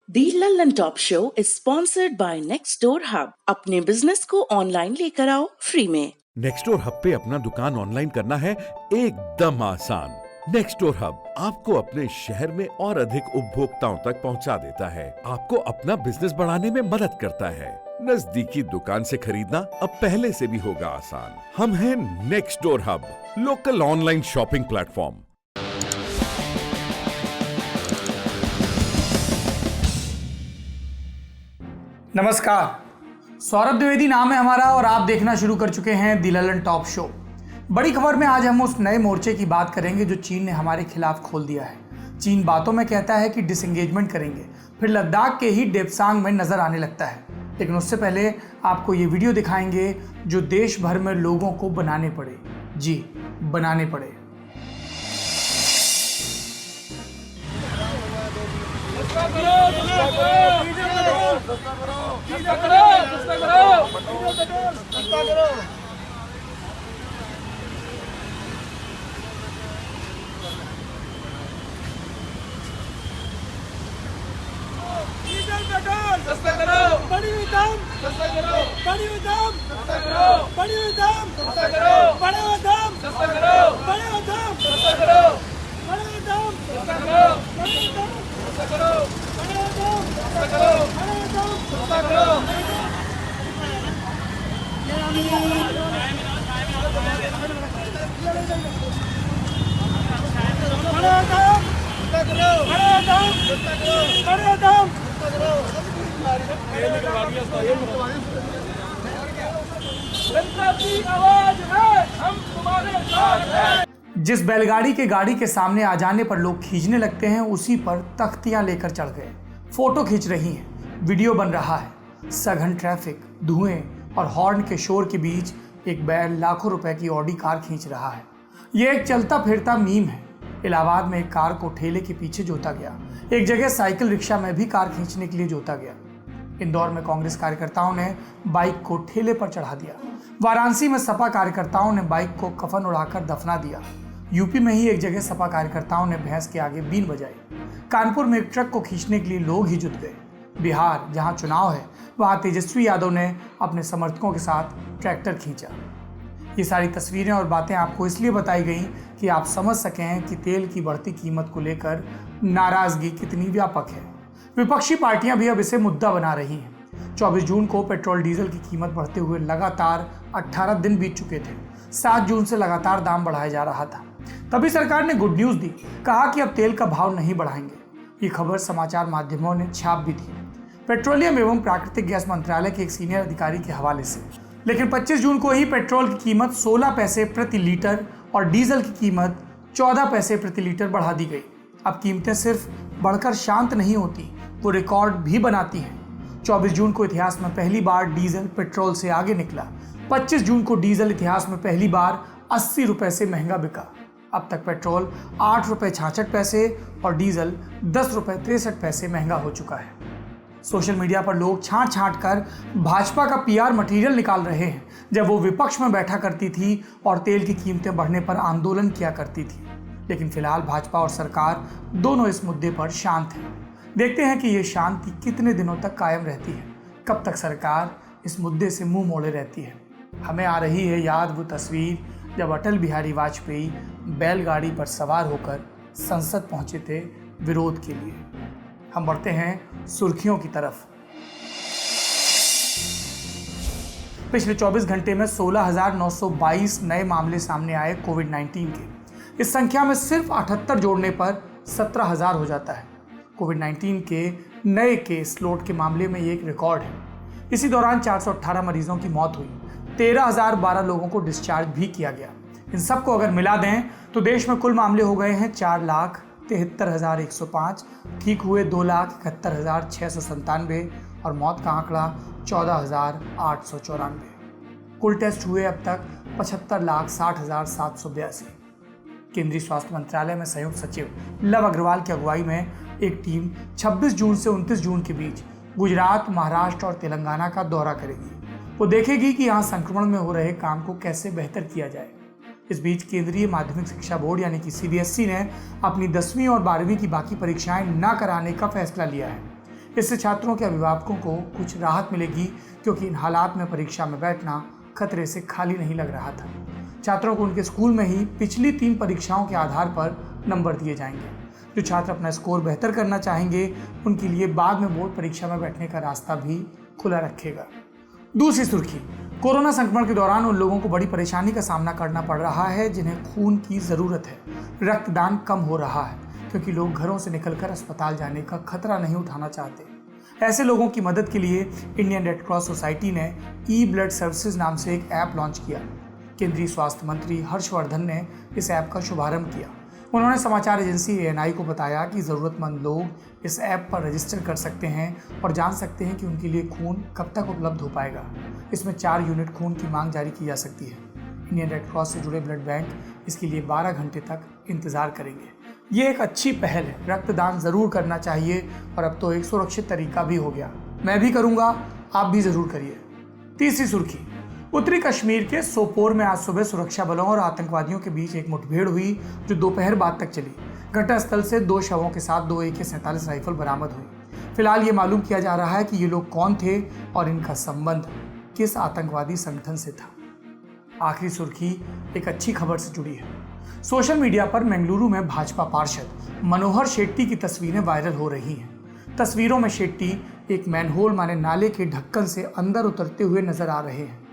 The Lallan top show is sponsored by next door hub. अपने business को online लेकर आओ फ्री में। नेक्स्टडोर हब पे अपना दुकान ऑनलाइन करना है एकदम आसान। नेक्स्टडोर हब आपको अपने शहर में और अधिक उपभोक्ताओं तक पहुंचा देता है, आपको अपना बिजनेस बढ़ाने में मदद करता है। नजदीकी दुकान से खरीदना अब पहले से भी होगा आसान। हम हैं next door hub, local online shopping platform. नमस्कार, सौरभ द्विवेदी नाम है हमारा और आप देखना शुरू कर चुके हैं दी लल्लन टॉप शो। बड़ी खबर में आज हम उस नए मोर्चे की बात करेंगे जो चीन ने हमारे खिलाफ खोल दिया है। चीन बातों में कहता है कि डिसएंगेजमेंट करेंगे, फिर लद्दाख के ही डेप्सांग में नजर आने लगता है। लेकिन उससे पहले आपको ये वीडियो दिखाएंगे जो देश भर में लोगों को बनाने पड़े, जी बनाने पड़े। जिस बैलगाड़ी के गाड़ी के सामने आ जाने पर लोग खींचने लगते हैं, उसी पर तख्तियां लेकर चढ़ गए। फोटो खींच रही हैं, वीडियो बन रहा है। सघन ट्रैफिक, धुएं और हॉर्न के शोर के बीच एक बैल लाखों रुपए की ऑडी कार खींच रहा है। यह एक चलता फिरता मीम है। इलाहाबाद में एक कार को ठेले के पीछे जोता गया। एक जगह साइकिल रिक्शा में भी कार खींचने के लिए जोता गया। इंदौर में कांग्रेस कार्यकर्ताओं ने बाइक को ठेले पर चढ़ा दिया। वाराणसी में सपा कार्यकर्ताओं ने बाइक को कफन उड़ाकर दफना दिया। यूपी में ही एक जगह सपा कार्यकर्ताओं ने भैंस के आगे बीन बजाई। कानपुर में एक ट्रक को खींचने के लिए लोग ही जुट गए। बिहार, जहां चुनाव है, वहां तेजस्वी यादव ने अपने समर्थकों के साथ ट्रैक्टर खींचा। ये सारी तस्वीरें और बातें आपको इसलिए बताई गई कि आप समझ सकें कि तेल की बढ़ती कीमत को लेकर नाराजगी कितनी व्यापक है। विपक्षी पार्टियां भी अब इसे मुद्दा बना रही हैं। 24 जून को पेट्रोल डीजल की कीमत बढ़ते हुए लगातार 18 दिन बीत चुके थे। 7 जून से लगातार दाम बढ़ाया जा रहा था। तभी सरकार ने गुड न्यूज दी, कहा कि अब तेल का भाव नहीं बढ़ाएंगे। ये खबर समाचार माध्यमों ने छाप भी थी, पेट्रोलियम एवं प्राकृतिक गैस मंत्रालय के एक सीनियर अधिकारी के हवाले से। लेकिन 25 जून को ही पेट्रोल की कीमत 16 पैसे प्रति लीटर और डीजल की कीमत 14 पैसे प्रति लीटर बढ़ा दी गई। अब कीमतें सिर्फ बढ़कर शांत नहीं होती, वो रिकॉर्ड भी बनाती हैं। 24 जून को इतिहास में पहली बार डीजल पेट्रोल से आगे निकला। 25 जून को डीजल इतिहास में पहली बार 80 रुपए से महंगा बिका। अब तक पेट्रोल 8 रुपए 66 पैसे और डीजल 10 रुपए 63 पैसे महंगा हो चुका है। सोशल मीडिया पर लोग छांट छांट कर भाजपा का पीआर मटेरियल निकाल रहे हैं, जब वो विपक्ष में बैठा करती थी और तेल की कीमतें बढ़ने पर आंदोलन किया करती थी। लेकिन फिलहाल भाजपा और सरकार दोनों इस मुद्दे पर शांत हैं। देखते हैं कि ये शांति कितने दिनों तक कायम रहती है, कब तक सरकार इस मुद्दे से मुंह मोड़े रहती है। हमें आ रही है याद वो तस्वीर जब अटल बिहारी वाजपेयी बैलगाड़ी पर सवार होकर संसद पहुंचे थे विरोध के लिए। हम बढ़ते हैं सुर्खियों की तरफ। पिछले 24 घंटे में 16,922 नए मामले सामने आए कोविड-19 के। इस संख्या में सिर्फ 78 जोड़ने पर 17,000 हो जाता है। कोविड-19 के नए केस लोड के मामले में ये एक रिकॉर्ड है। इसी दौरान 418 मरीजों की मौत हुई, 13,012 लोगों को डिस्चार्ज भी किया गया। इन सबको अगर मिला दें तो देश में कुल मामले हो गए हैं 4,73,105, ठीक हुए 2,71,697 और मौत का आंकड़ा 14,894। कुल टेस्ट हुए अब तक 75,60,782। केंद्रीय स्वास्थ्य मंत्रालय में संयुक्त सचिव लव अग्रवाल की अगुवाई में एक टीम 26 जून से 29 जून के बीच गुजरात, महाराष्ट्र और तेलंगाना का दौरा करेगी। वो देखेगी कि यहाँ संक्रमण में हो रहे काम को कैसे बेहतर किया जाए। इस बीच केंद्रीय माध्यमिक शिक्षा बोर्ड यानी कि सीबीएसई ने अपनी 10वीं और 12वीं की बाकी परीक्षाएं न कराने का फैसला लिया है। इससे छात्रों के अभिभावकों को कुछ राहत मिलेगी, क्योंकि इन हालात में परीक्षा में बैठना खतरे से खाली नहीं लग रहा था। छात्रों को उनके स्कूल में ही पिछली 3 परीक्षाओं के आधार पर नंबर दिए जाएंगे। जो छात्र अपना स्कोर बेहतर करना चाहेंगे, उनके लिए बाद में बोर्ड परीक्षा में बैठने का रास्ता भी खुला रखेगा। दूसरी सुर्खी, कोरोना संक्रमण के दौरान उन लोगों को बड़ी परेशानी का सामना करना पड़ रहा है जिन्हें खून की ज़रूरत है। रक्तदान कम हो रहा है क्योंकि लोग घरों से निकलकर अस्पताल जाने का खतरा नहीं उठाना चाहते। ऐसे लोगों की मदद के लिए इंडियन रेड क्रॉस सोसाइटी ने ई ब्लड सर्विसेज नाम से एक ऐप लॉन्च किया। केंद्रीय स्वास्थ्य मंत्री हर्षवर्धन ने इस ऐप का शुभारंभ किया। उन्होंने समाचार एजेंसी ANI को बताया कि ज़रूरतमंद लोग इस ऐप पर रजिस्टर कर सकते हैं और जान सकते हैं कि उनके लिए खून कब तक उपलब्ध हो पाएगा। इसमें 4 यूनिट खून की मांग जारी की जा सकती है। इंडियन रेड क्रॉस से जुड़े ब्लड बैंक इसके लिए 12 घंटे तक इंतज़ार करेंगे। ये एक अच्छी पहल है। रक्तदान ज़रूर करना चाहिए और अब तो एक सुरक्षित तरीका भी हो गया। मैं भी करूँगा, आप भी ज़रूर करिए। तीसरी सुर्खी, उत्तरी कश्मीर के सोपोर में आज सुबह सुरक्षा बलों और आतंकवादियों के बीच एक मुठभेड़ हुई जो दोपहर बाद तक चली। घटनास्थल से 2 शवों के साथ 2 AK-47 राइफल बरामद हुई। फिलहाल ये मालूम किया जा रहा है कि ये लोग कौन थे और इनका संबंध किस आतंकवादी संगठन से था। आखिरी सुर्खी एक अच्छी खबर से जुड़ी है। सोशल मीडिया पर बेंगलुरु में भाजपा पार्षद मनोहर शेट्टी की तस्वीरें वायरल हो रही हैं। तस्वीरों में शेट्टी एक मैनहोल माने नाले के ढक्कन से अंदर उतरते हुए नजर आ रहे हैं।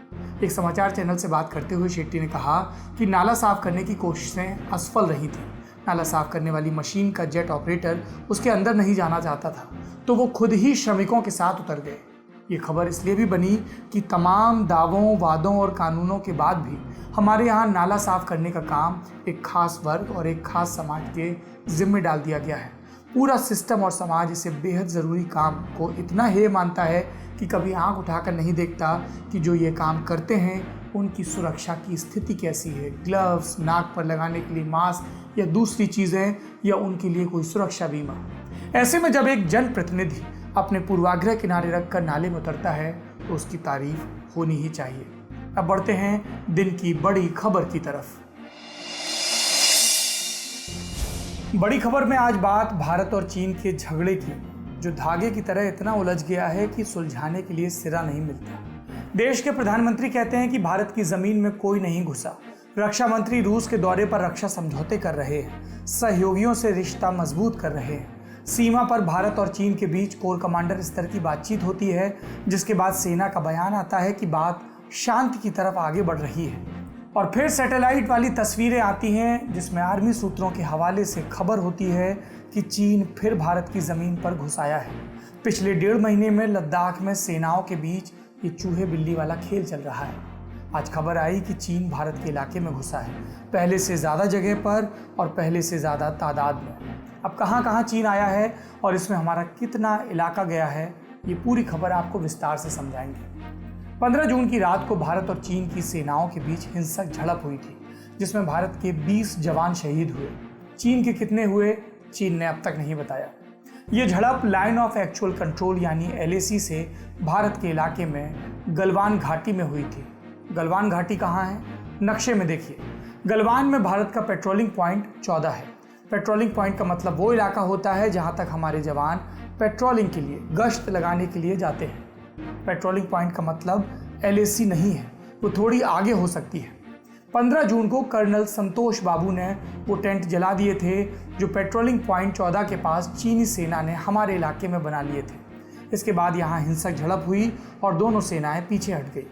एक समाचार चैनल से बात करते हुए शेट्टी ने कहा कि नाला साफ करने की कोशिशें असफल रही थी। नाला साफ करने वाली मशीन का जेट ऑपरेटर उसके अंदर नहीं जाना चाहता था, तो वो खुद ही श्रमिकों के साथ उतर गए। ये खबर इसलिए भी बनी कि तमाम दावों, वादों और कानूनों के बाद भी हमारे यहाँ नाला साफ करने का काम एक खास वर्ग और एक खास समाज के जिम्मे डाल दिया गया है। पूरा सिस्टम और समाज इसे बेहद ज़रूरी काम को इतना हेय मानता है कि कभी आंख उठाकर नहीं देखता कि जो ये काम करते हैं उनकी सुरक्षा की स्थिति कैसी है। ग्लव्स, नाक पर लगाने के लिए मास्क या दूसरी चीज़ें, या उनके लिए कोई सुरक्षा बीमा। ऐसे में जब एक जनप्रतिनिधि अपने पूर्वाग्रह किनारे रखकर नाले में उतरता है तो उसकी तारीफ होनी ही चाहिए। अब बढ़ते हैं दिन की बड़ी खबर की तरफ। बड़ी खबर में आज बात भारत और चीन के झगड़े की, जो धागे की तरह इतना उलझ गया है कि सुलझाने के लिए सिरा नहीं मिलता। देश के प्रधानमंत्री कहते हैं कि भारत की जमीन में कोई नहीं घुसा। रक्षा मंत्री रूस के दौरे पर रक्षा समझौते कर रहे हैं। सहयोगियों से रिश्ता मजबूत कर रहे हैं। सीमा पर भारत और चीन के बीच कोर कमांडर स्तर की बातचीत होती है, जिसके बाद सेना का बयान आता है कि बात शांति की तरफ आगे बढ़ रही है। और फिर सैटेलाइट वाली तस्वीरें आती हैं जिसमें आर्मी सूत्रों के हवाले से खबर होती है कि चीन फिर भारत की ज़मीन पर घुस आया है। पिछले 1.5 महीने में लद्दाख में सेनाओं के बीच ये चूहे बिल्ली वाला खेल चल रहा है। आज खबर आई कि चीन भारत के इलाके में घुसा है, पहले से ज़्यादा जगह पर और पहले से ज़्यादा तादाद में। अब कहाँ कहाँ चीन आया है और इसमें हमारा कितना इलाका गया है, ये पूरी खबर आपको विस्तार से समझाएंगे। 15 जून की रात को भारत और चीन की सेनाओं के बीच हिंसक झड़प हुई थी, जिसमें भारत के 20 जवान शहीद हुए। चीन के कितने हुए, चीन ने अब तक नहीं बताया। ये झड़प लाइन ऑफ एक्चुअल कंट्रोल यानी LAC से भारत के इलाके में गलवान घाटी में हुई थी। गलवान घाटी कहाँ है, नक्शे में देखिए। गलवान में भारत का पेट्रोलिंग पॉइंट 14 है। पेट्रोलिंग पॉइंट का मतलब वो इलाका होता है जहाँ तक हमारे जवान पेट्रोलिंग के लिए, गश्त लगाने के लिए जाते हैं। पेट्रोलिंग पॉइंट का मतलब LAC नहीं है, वो थोड़ी आगे हो सकती है। 15 जून को कर्नल संतोष बाबू ने वो टेंट जला दिए थे जो पेट्रोलिंग पॉइंट 14 के पास चीनी सेना ने हमारे इलाके में बना लिए थे। इसके बाद यहाँ हिंसक झड़प हुई और दोनों सेनाएं पीछे हट गई।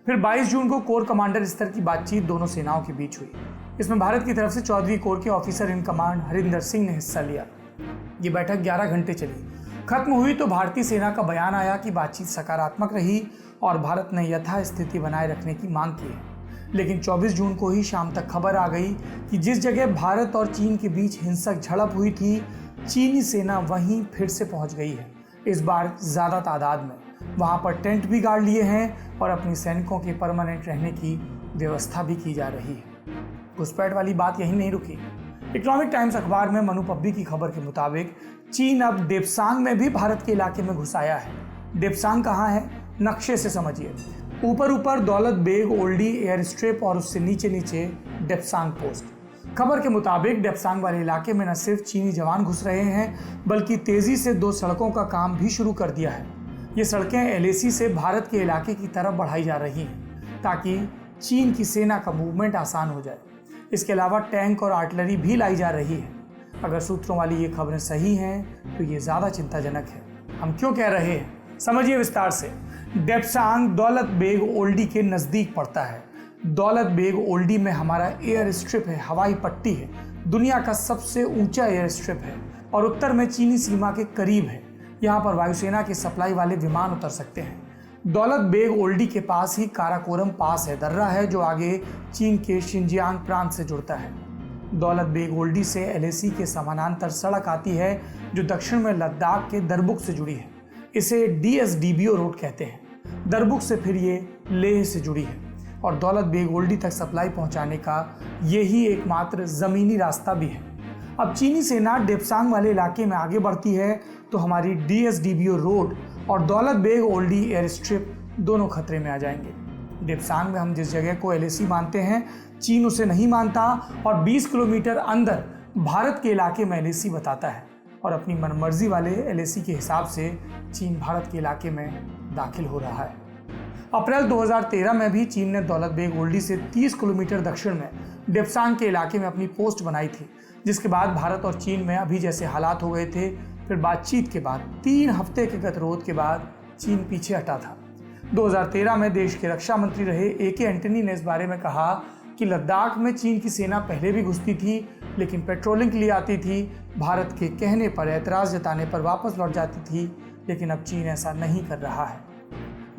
फिर 22 जून को कोर कमांडर स्तर की बातचीत दोनों सेनाओं के बीच हुई। इसमें भारत की तरफ से 14वीं कोर के officer in command Harinder Singh ने हिस्सा लिया। ये बैठक 11 घंटे चली। खत्म हुई तो भारतीय सेना का बयान आया कि बातचीत सकारात्मक रही और भारत ने यथास्थिति बनाए रखने की मांग की है। लेकिन 24 जून को ही शाम तक खबर आ गई कि जिस जगह भारत और चीन के बीच हिंसक झड़प हुई थी, चीनी सेना वहीं फिर से पहुंच गई है, इस बार ज़्यादा तादाद में। वहां पर टेंट भी गाड़ लिए हैं और अपने सैनिकों के परमानेंट रहने की व्यवस्था भी की जा रही है। घुसपैठ वाली बात यहीं नहीं रुकी। इकोनॉमिक टाइम्स अखबार में मनु पब्बी की खबर के मुताबिक चीन अब देप्सांग में भी भारत के इलाके में घुस आया है। देप्सांग कहाँ है, नक्शे से समझिए। ऊपर ऊपर दौलत बेग ओल्डी एयर स्ट्रिप और उससे नीचे नीचे डेप्सांग पोस्ट। खबर के मुताबिक डेप्सांग वाले इलाके में न सिर्फ चीनी जवान घुस रहे हैं बल्कि तेजी से 2 सड़कों का काम भी शुरू कर दिया है। ये सड़कें एलएसी से भारत के इलाके की तरफ बढ़ाई जा रही हैं ताकि चीन की सेना का मूवमेंट आसान हो जाए। इसके अलावा टैंक और आर्टिलरी भी लाई जा रही है। अगर सूत्रों वाली ये खबरें सही हैं तो ये ज़्यादा चिंताजनक है। हम क्यों कह रहे हैं, समझिए विस्तार से। डेप्सांग दौलत बेग ओल्डी के नज़दीक पड़ता है। दौलत बेग ओल्डी में हमारा एयर स्ट्रिप है, हवाई पट्टी है, दुनिया का सबसे ऊंचा एयर स्ट्रिप है और उत्तर में चीनी सीमा के करीब है। यहाँ पर वायुसेना के सप्लाई वाले विमान उतर सकते हैं। दौलत बेग ओल्डी के पास ही काराकोरम पास है, दर्रा है जो आगे चीन के शिनजियांग प्रांत से जुड़ता है। दौलत बेग ओल्डी से एलएसी के समानांतर सड़क आती है जो दक्षिण में लद्दाख के दरबुक से जुड़ी है। इसे डीएसडीबीओ रोड कहते हैं। दरबुक से फिर ये लेह से जुड़ी है और दौलत बेग ओल्डी तक सप्लाई पहुंचाने का यही एकमात्र जमीनी रास्ता भी है। अब चीनी सेना डेप्सांग वाले इलाके में आगे बढ़ती है तो हमारी डीएसडीबीओ रोड और दौलत बेग ओल्डी एयर स्ट्रिप दोनों खतरे में आ जाएंगे। डेप्सांग में हम जिस जगह को एलएसी मानते हैं, चीन उसे नहीं मानता और 20 किलोमीटर अंदर भारत के इलाके में एलएसी बताता है और अपनी मनमर्जी वाले एलएसी के हिसाब से चीन भारत के इलाके में दाखिल हो रहा है। अप्रैल 2013 में भी चीन ने दौलत बेग ओल्डी से 30 किलोमीटर दक्षिण में डेप्सांग के इलाके में अपनी पोस्ट बनाई थी, जिसके बाद भारत और चीन में अभी जैसे हालात हो गए थे। फिर बातचीत के बाद 3 हफ्ते के गतिरोध के बाद चीन पीछे हटा था। 2013 में देश के रक्षा मंत्री रहे एके एंटनी ने इस बारे में कहा कि लद्दाख में चीन की सेना पहले भी घुसती थी लेकिन पेट्रोलिंग के लिए आती थी, भारत के कहने पर, ऐतराज जताने पर वापस लौट जाती थी, लेकिन अब चीन ऐसा नहीं कर रहा है।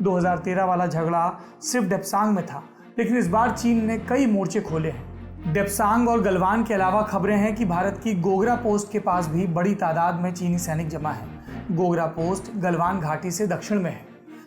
2013 वाला झगड़ा सिर्फ डेप्सांग में था, लेकिन इस बार चीन ने कई मोर्चे खोले हैं। डेप्सांग और गलवान के अलावा खबरें हैं कि भारत की गोगरा पोस्ट के पास भी बड़ी तादाद में चीनी सैनिक जमा है। गोगरा पोस्ट गलवान घाटी से दक्षिण में है।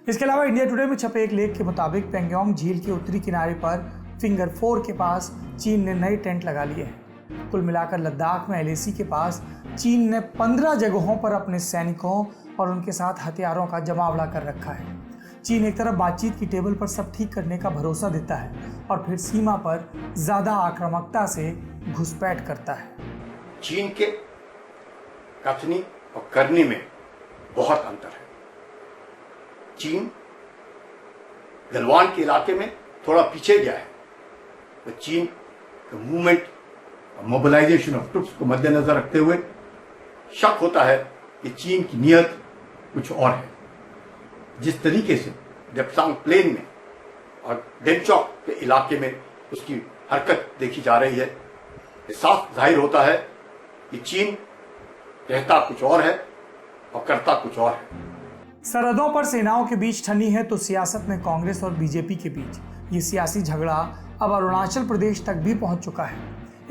इसके अलावा इंडिया टुडे में छपे एक लेख के मुताबिक पेंगोंग झील के उत्तरी किनारे पर फिंगर 4 के पास चीन ने नए टेंट लगा लिए हैं। कुल मिलाकर लद्दाख में एलएसी के पास चीन ने 15 जगहों पर अपने सैनिकों और उनके साथ हथियारों का जमावड़ा कर रखा है। चीन एक तरफ बातचीत की टेबल पर सब ठीक करने का भरोसा देता है और फिर सीमा पर ज्यादा आक्रामकता से घुसपैठ करता है। चीन के कथनी और करनी में बहुत अंतर है। चीन गलवान के इलाके में थोड़ा पीछे गया है, तो चीन का मूवमेंट और मोबिलाइजेशन ऑफ ट्रुप्स को मद्देनजर रखते हुए शक होता है कि चीन की नीयत कुछ और है। जिस तरीके से डेप्सांग प्लेन में और डेनचौक के इलाके में उसकी हरकत देखी जा रही है, ये साफ जाहिर होता है कि चीन कहता कुछ और है और करता कुछ और है। सरहदों पर सेनाओं के बीच ठनी है तो सियासत में कांग्रेस और बीजेपी के बीच ये सियासी झगड़ा अब अरुणाचल प्रदेश तक भी पहुंच चुका है।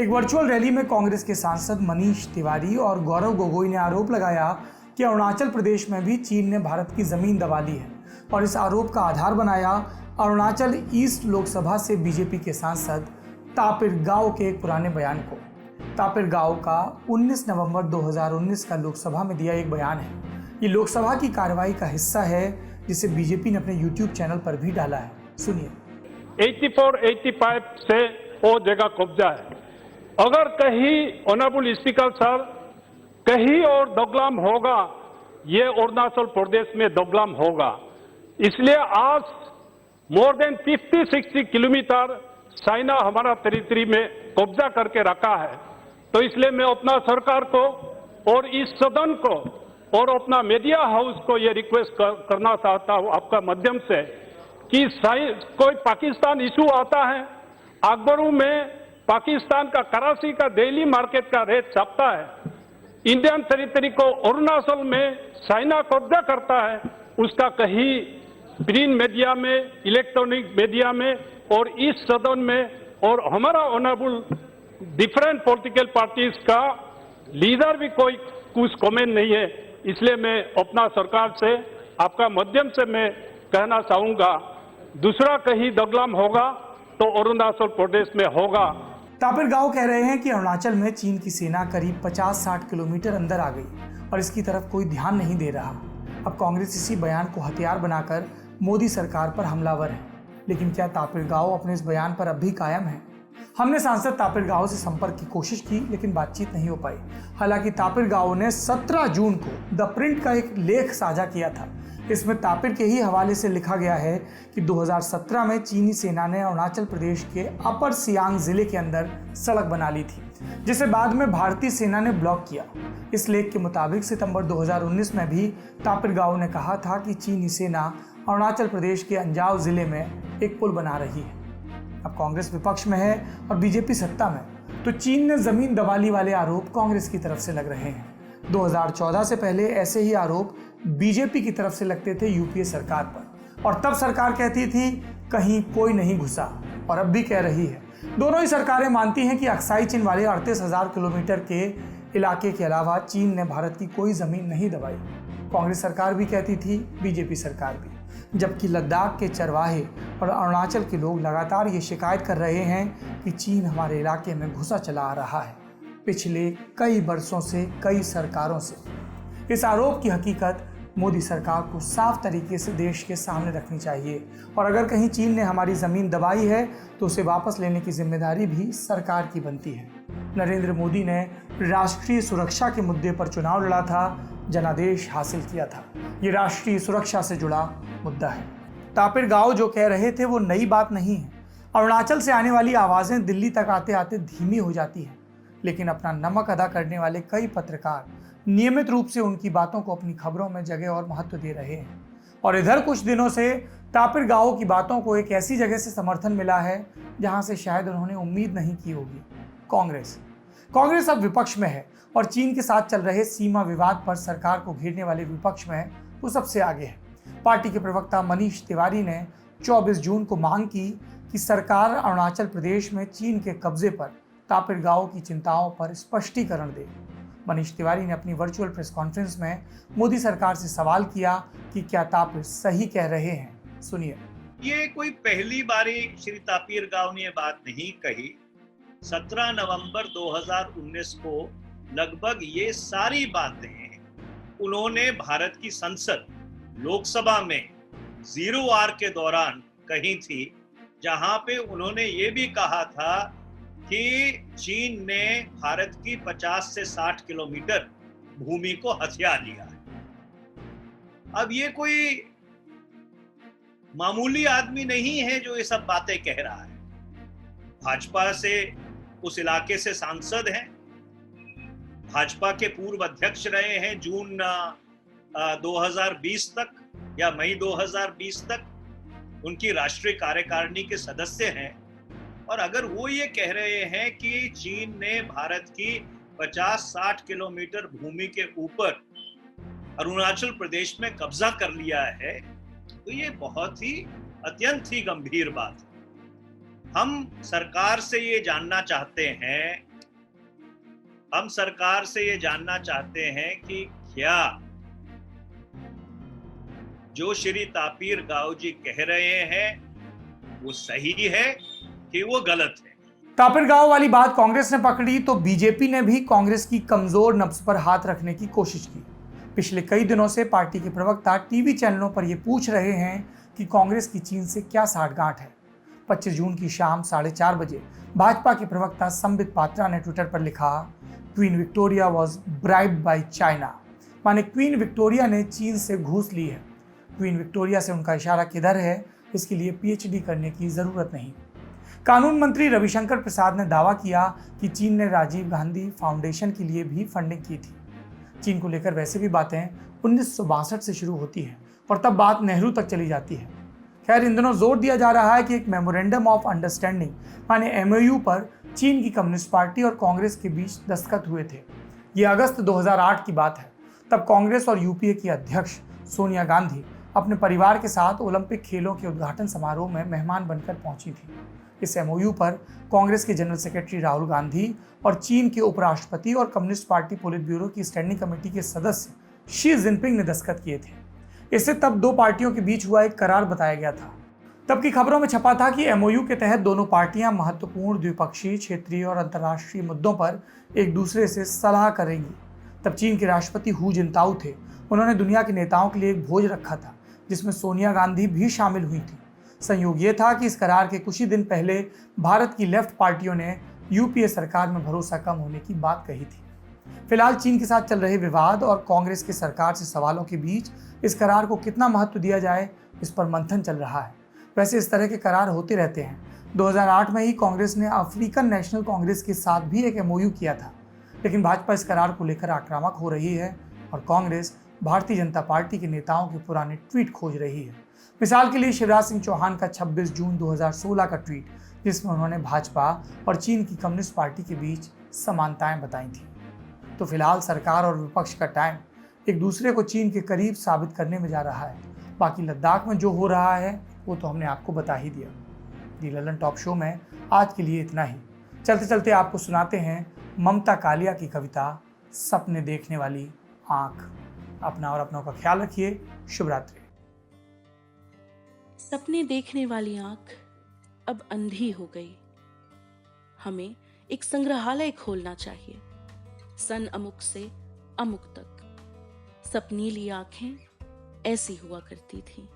एक वर्चुअल रैली में कांग्रेस के सांसद मनीष तिवारी और गौरव गोगोई ने आरोप लगाया कि अरुणाचल प्रदेश में भी चीन ने भारत की जमीन दबा ली है और इस आरोप का आधार बनाया अरुणाचल ईस्ट लोकसभा से बीजेपी के सांसद तापिर गाव के एक पुराने बयान को। तापिर गाव का 19 नवंबर 2019 का लोकसभा में दिया एक बयान है। ये लोकसभा की कार्रवाई का हिस्सा है जिसे बीजेपी ने अपने यूट्यूब चैनल पर भी डाला है। सुनिए। 84-85 से वो जगह कब्जा है। अगर कहीं ऑनरेबल स्पीकर सर कहीं और दोगलाम होगा, ये अरुणाचल प्रदेश में दोगलाम होगा। इसलिए आज मोर देन 50-60 किलोमीटर चाइना हमारा टेरिटरी में कब्जा करके रखा है। तो इसलिए मैं अपना सरकार को और इस सदन को और अपना मीडिया हाउस को ये रिक्वेस्ट करना चाहता हूं आपका माध्यम से कि कोई पाकिस्तान इशू आता है, अखबारों में पाकिस्तान का कराची का डेली मार्केट का रेट छपता है, इंडियन टेरिटरी को अरुणाचल में चाइना कब्जा करता है, उसका कहीं प्रिंट मीडिया में, इलेक्ट्रॉनिक मीडिया में और इस सदन में और हमारा ऑनरेबल डिफरेंट पॉलिटिकल पार्टीज का लीडर भी कोई कुछ कमेंट नहीं है। इसलिए मैं अपना सरकार से आपका माध्यम से मैं कहना चाहूंगा, दूसरा कहीं दगलाम होगा तो अरुणाचल प्रदेश में होगा। तापिर गाव कह रहे हैं कि अरुणाचल में चीन की सेना करीब 50-60 किलोमीटर अंदर आ गई और इसकी तरफ कोई ध्यान नहीं दे रहा। अब कांग्रेस इसी बयान को हथियार बनाकर मोदी सरकार पर हमलावर है। लेकिन क्या तापिर गाव अपने इस बयान पर अब भी कायम है? हमने सांसद तापिर गाव से संपर्क की कोशिश की लेकिन बातचीत नहीं हो पाई। हालांकि तापिर गाव ने 17 जून को द प्रिंट का एक लेख साझा किया था। इसमें तापिर के ही हवाले से लिखा गया है कि 2017 में चीनी सेना ने अरुणाचल प्रदेश के अपर सियांग जिले के अंदर सड़क बना ली थी, जिसे बाद में भारतीय सेना ने ब्लॉक किया। इस लेख के मुताबिक सितंबर 2019 में भी तापिर गाव ने कहा था कि चीनी सेना अरुणाचल प्रदेश के अंजाव जिले में एक पुल बना रही है। अब कांग्रेस विपक्ष में है और बीजेपी सत्ता में, तो चीन ने जमीन दबाली वाले आरोप कांग्रेस की तरफ से लग रहे हैं। 2014 से पहले ऐसे ही आरोप बीजेपी की तरफ से लगते थे यूपीए सरकार पर, और तब सरकार कहती थी कहीं कोई नहीं घुसा, और अब भी कह रही है। दोनों ही सरकारें मानती हैं कि अक्साई चीन वाले 38,000 किलोमीटर के इलाके के अलावा चीन ने भारत की कोई जमीन नहीं दबाई। कांग्रेस सरकार भी कहती थी, बीजेपी सरकार भी, जबकि लद्दाख के चरवाहे और अरुणाचल के लोग लगातार ये शिकायत कर रहे हैं कि चीन हमारे इलाके में घुसा चला आ रहा है पिछले कई वर्षों से, कई सरकारों से। इस आरोप की हकीकत मोदी सरकार को साफ तरीके से देश के सामने रखनी चाहिए, और अगर कहीं चीन ने हमारी ज़मीन दबाई है तो उसे वापस लेने की जिम्मेदारी भी सरकार की बनती है। नरेंद्र मोदी ने राष्ट्रीय सुरक्षा के मुद्दे पर चुनाव लड़ा था, जनादेश हासिल किया था। ये राष्ट्रीय सुरक्षा से जुड़ा मुद्दा है। तापिर गाव जो कह रहे थे वो नई बात नहीं है। अरुणाचल से आने वाली आवाज़ें दिल्ली तक आते आते धीमी हो जाती हैं, लेकिन अपना नमक अदा करने वाले कई पत्रकार नियमित रूप से उनकी बातों को अपनी खबरों में जगह और महत्व दे रहे हैं। और इधर कुछ दिनों से तापिर गाव की बातों को एक ऐसी जगह से समर्थन मिला है जहां से शायद उन्होंने उम्मीद नहीं की होगी। कांग्रेस अब विपक्ष में है और चीन के साथ चल रहे सीमा विवाद पर सरकार को घेरने वाले विपक्ष में वो सबसे आगे है। पार्टी के प्रवक्ता मनीष तिवारी ने 24 जून को मांग की कि सरकार अरुणाचल प्रदेश में चीन के कब्जे पर तापिर गाव की चिंताओं पर स्पष्टीकरण दे। मनीष तिवारी ने अपनी वर्चुअल प्रेस कॉन्फ्रेंस में मोदी सरकार से सवाल किया कि क्या तापिर सही कह रहे हैं। सुनिए। ये कोई पहली बारी श्री तापिर गाव ने ये बात नहीं कही। 17 नवंबर 2019 को लगभग ये सारी बातें उन्होंने भारत की संसद लोकसभा में 0R के दौरान कही थी, जहां पे उन्होंने ये भी कहा था कि चीन ने भारत की 50 से 60 किलोमीटर भूमि को हथिया लिया है। अब ये कोई मामूली आदमी नहीं है जो ये सब बातें कह रहा है। भाजपा से उस इलाके से सांसद हैं, भाजपा के पूर्व अध्यक्ष रहे हैं जून 2020 तक या मई 2020 तक, उनकी राष्ट्रीय कार्यकारिणी के सदस्य हैं। और अगर वो ये कह रहे हैं कि चीन ने भारत की 50-60 किलोमीटर भूमि के ऊपर अरुणाचल प्रदेश में कब्जा कर लिया है, तो ये बहुत ही अत्यंत ही गंभीर बात है। हम सरकार से ये जानना चाहते हैं कि क्या जो श्री तापिर गाव जी कह रहे हैं वो सही है कि वो गलत है। तापिर गाव वाली बात कांग्रेस ने पकड़ी तो बीजेपी ने भी कांग्रेस की कमजोर नब्ज पर हाथ रखने की कोशिश की। पिछले कई दिनों से पार्टी के प्रवक्ता टीवी चैनलों पर यह पूछ रहे हैं कि कांग्रेस की चीन से क्या साठगांठ है। 25 जून की शाम 4:30 बजे भाजपा के प्रवक्ता संबित पात्रा ने ट्विटर पर लिखा, queen Victoria was bribed by China, माने क्वीन विक्टोरिया ने चीन से घूस ली है। क्वीन विक्टोरिया से उनका इशारा किधर है, इसके लिए पीएचडी करने की जरूरत नहीं। कानून मंत्री रविशंकर प्रसाद ने दावा किया कि चीन ने राजीव गांधी फाउंडेशन के लिए भी फंडिंग की थी। चीन को लेकर वैसे भी बातें 1962 से शुरू होती हैं और तब बात नेहरू तक चली जाती है। खैर, इन दिनों जोर दिया जा रहा है कि एक मेमोरेंडम ऑफ अंडरस्टैंडिंग माने MOU पर चीन की कम्युनिस्ट पार्टी और कांग्रेस के बीच दस्तखत हुए थे। ये अगस्त 2008 की बात है। तब कांग्रेस और यूपीए की अध्यक्ष सोनिया गांधी अपने परिवार के साथ ओलंपिक खेलों के उद्घाटन समारोह में मेहमान बनकर पहुंची थी। इस MOU पर कांग्रेस के जनरल सेक्रेटरी राहुल गांधी और चीन के उपराष्ट्रपति और कम्युनिस्ट पार्टी पोलित ब्यूरो की स्टैंडिंग कमेटी के सदस्य शी जिनपिंग ने दस्तखत किए थे। इससे तब दो पार्टियों के बीच हुआ एक करार बताया गया था। तब की खबरों में छपा था कि MOU के तहत दोनों पार्टियां महत्वपूर्ण द्विपक्षीय, क्षेत्रीय और अंतर्राष्ट्रीय मुद्दों पर एक दूसरे से सलाह करेंगी। तब चीन के राष्ट्रपति हू जिनताओ थे। उन्होंने दुनिया के नेताओं के लिए एक भोज रखा था जिसमें सोनिया गांधी भी शामिल हुई थी। संयोग ये था कि इस करार के कुछ ही दिन पहले भारत की लेफ्ट पार्टियों ने यूपीए सरकार में भरोसा कम होने की बात कही थी। फिलहाल चीन के साथ चल रहे विवाद और कांग्रेस की सरकार से सवालों के बीच इस करार को कितना महत्व दिया जाए, इस पर मंथन चल रहा है। वैसे इस तरह के करार होते रहते हैं। 2008 में ही कांग्रेस ने अफ्रीकन नेशनल कांग्रेस के साथ भी एक एमओयू किया था, लेकिन भाजपा इस करार को लेकर आक्रामक हो रही है और कांग्रेस भारतीय जनता पार्टी के नेताओं के पुराने ट्वीट खोज रही है। मिसाल के लिए शिवराज सिंह चौहान का 26 जून 2016 का ट्वीट, जिसमें उन्होंने भाजपा और चीन की कम्युनिस्ट पार्टी के बीच समानताएं बताई थी। तो फिलहाल सरकार और विपक्ष का टाइम एक दूसरे को चीन के करीब साबित करने में जा रहा है। बाकी लद्दाख में जो हो रहा है वो तो हमने आपको बता ही दिया। दी ललन टॉप शो में आज के लिए इतना ही। चलते चलते आपको सुनाते हैं ममता कालिया की कविता सपने देखने वाली आंख। अपना और अपनों का ख्याल रखिए। शुभ रात्रि। सपने देखने वाली आंख अब अंधी हो गई। हमें एक संग्रहालय खोलना चाहिए, सन अमुक से अमुक तक। सपनीली आंखें ऐसी हुआ करती थीं।